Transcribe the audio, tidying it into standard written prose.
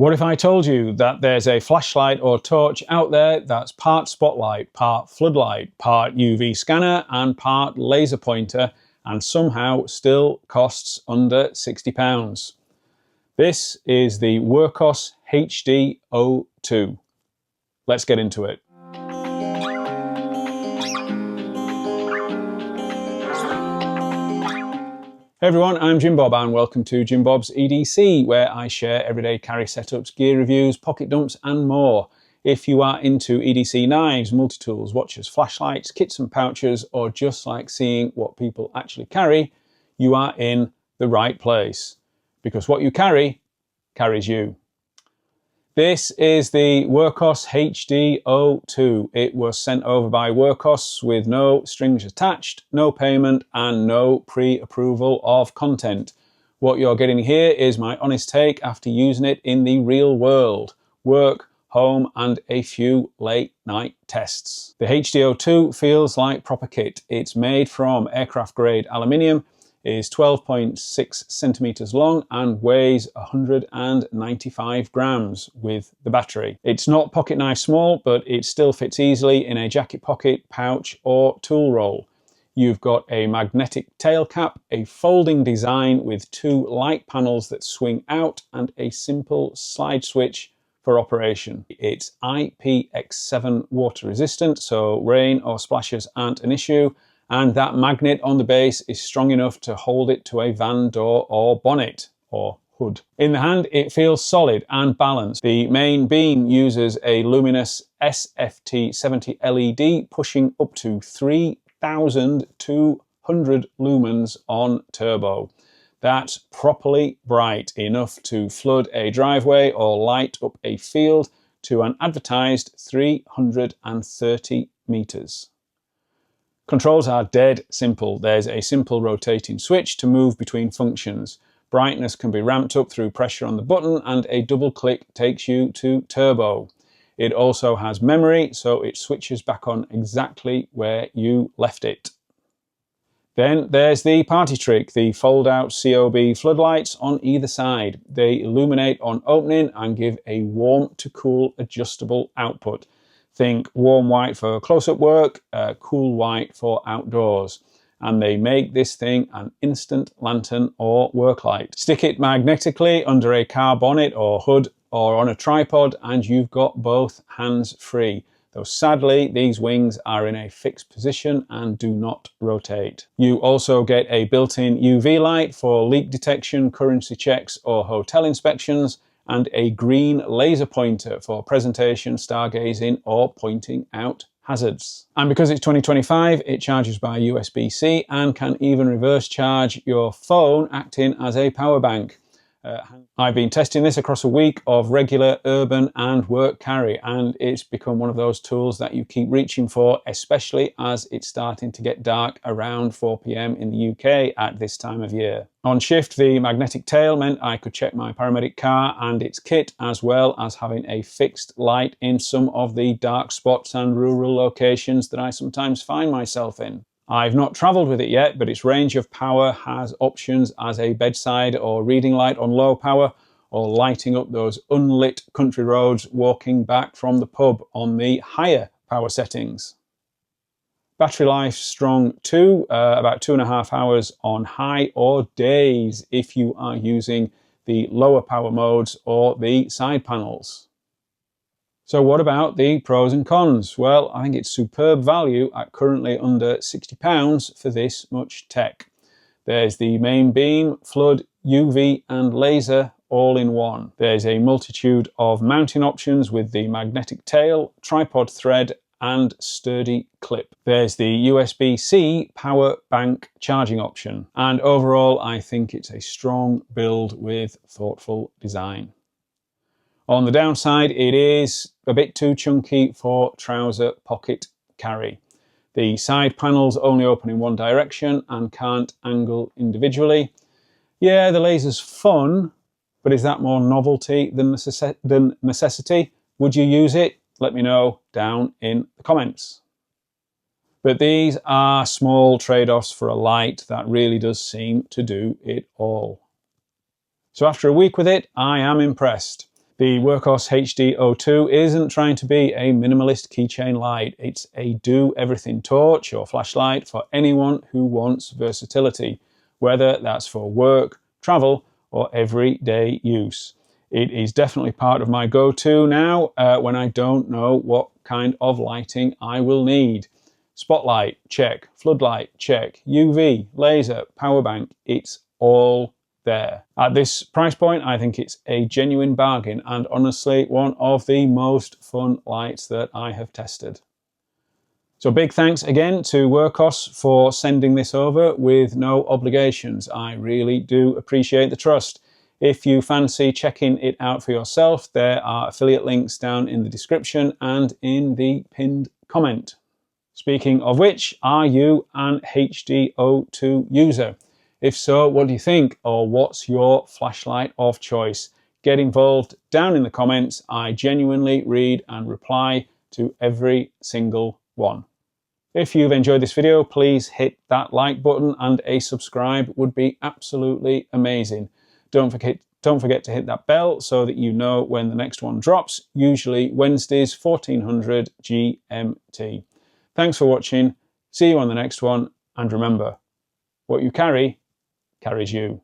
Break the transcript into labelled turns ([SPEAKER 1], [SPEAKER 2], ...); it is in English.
[SPEAKER 1] What if I told you that there's a flashlight or torch out there that's part spotlight, part floodlight, part UV scanner and part laser pointer, and somehow still costs under £60? This is the Wurkkos HD02. Let's get into it. Hey everyone, I'm Jim Bob and welcome to Jim Bob's EDC, where I share everyday carry setups, gear reviews, pocket dumps and more. If you are into EDC knives, multi-tools, watches, flashlights, kits and pouches, or just like seeing what people actually carry, you are in the right place. Because what you carry, carries you. This is the Wurkkos HD02. It was sent over by Wurkkos with no strings attached, no payment and no pre-approval of content. What you're getting here is my honest take after using it in the real world. Work, home and a few late night tests. The HD02 feels like proper kit. It's made from aircraft grade aluminium, is 12.6 centimeters long and weighs 195 grams with the battery. It's not pocket knife small, but it still fits easily in a jacket pocket, pouch or tool roll. You've got a magnetic tail cap, a folding design with two light panels that swing out and a simple slide switch for operation. It's IPX7 water resistant, so rain or splashes aren't an issue. And that magnet on the base is strong enough to hold it to a van door or bonnet or hood. In the hand, it feels solid and balanced. The main beam uses a Luminus SFT-70 LED pushing up to 3,200 lumens on turbo. That's properly bright enough to flood a driveway or light up a field to an advertised 330 meters. Controls are dead simple. There's a simple rotating switch to move between functions. Brightness can be ramped up through pressure on the button and a double click takes you to turbo. It also has memory, so it switches back on exactly where you left it. Then there's the party trick, the fold-out COB floodlights on either side. They illuminate on opening and give a warm to cool adjustable output. Think warm white for close-up work, cool white for outdoors. And they make this thing an instant lantern or work light. Stick it magnetically under a car bonnet or hood or on a tripod and you've got both hands free. Though sadly, these wings are in a fixed position and do not rotate. You also get a built-in UV light for leak detection, currency checks or hotel inspections, and a green laser pointer for presentation, stargazing or pointing out hazards. And because it's 2025, it charges by USB-C and can even reverse charge your phone, acting as a power bank. I've been testing this across a week of regular urban and work carry, and it's become one of those tools that you keep reaching for, especially as it's starting to get dark around 4 PM in the UK at this time of year. On shift, the magnetic tail meant I could check my paramedic car and its kit, as well as having a fixed light in some of the dark spots and rural locations that I sometimes find myself in. I've not travelled with it yet, but its range of power has options as a bedside or reading light on low power, or lighting up those unlit country roads walking back from the pub on the higher power settings. Battery life strong too, about 2.5 hours on high, or days if you are using the lower power modes or the side panels. So what about the pros and cons? Well, I think it's superb value at currently under £60 for this much tech. There's the main beam, flood, UV and laser all in one. There's a multitude of mounting options with the magnetic tail, tripod thread and sturdy clip. There's the USB-C power bank charging option. And overall, I think it's a strong build with thoughtful design. On the downside, it is a bit too chunky for trouser pocket carry. The side panels only open in one direction and can't angle individually. Yeah, the laser's fun, but is that more novelty than necessity? Would you use it? Let me know down in the comments. But these are small trade-offs for a light that really does seem to do it all. So after a week with it, I am impressed. The Wurkkos HD02 isn't trying to be a minimalist keychain light. It's a do-everything torch or flashlight for anyone who wants versatility, whether that's for work, travel, or everyday use. It is definitely part of my go-to now when I don't know what kind of lighting I will need. Spotlight, check. Floodlight, check. UV, laser, power bank, it's all there. At this price point, I think it's a genuine bargain and honestly one of the most fun lights that I have tested. So big thanks again to Wurkkos for sending this over with no obligations. I really do appreciate the trust. If you fancy checking it out for yourself, there are affiliate links down in the description and in the pinned comment. Speaking of which, are you an HD02 user? If so, what do you think, or what's your flashlight of choice? Get involved down in the comments. I genuinely read and reply to every single one. If you've enjoyed this video, please hit that like button, and a subscribe would be absolutely amazing. Don't forget to hit that bell so that you know when the next one drops, usually Wednesdays 1400 GMT. Thanks for watching. See you on the next one, and remember, what you carry carries you.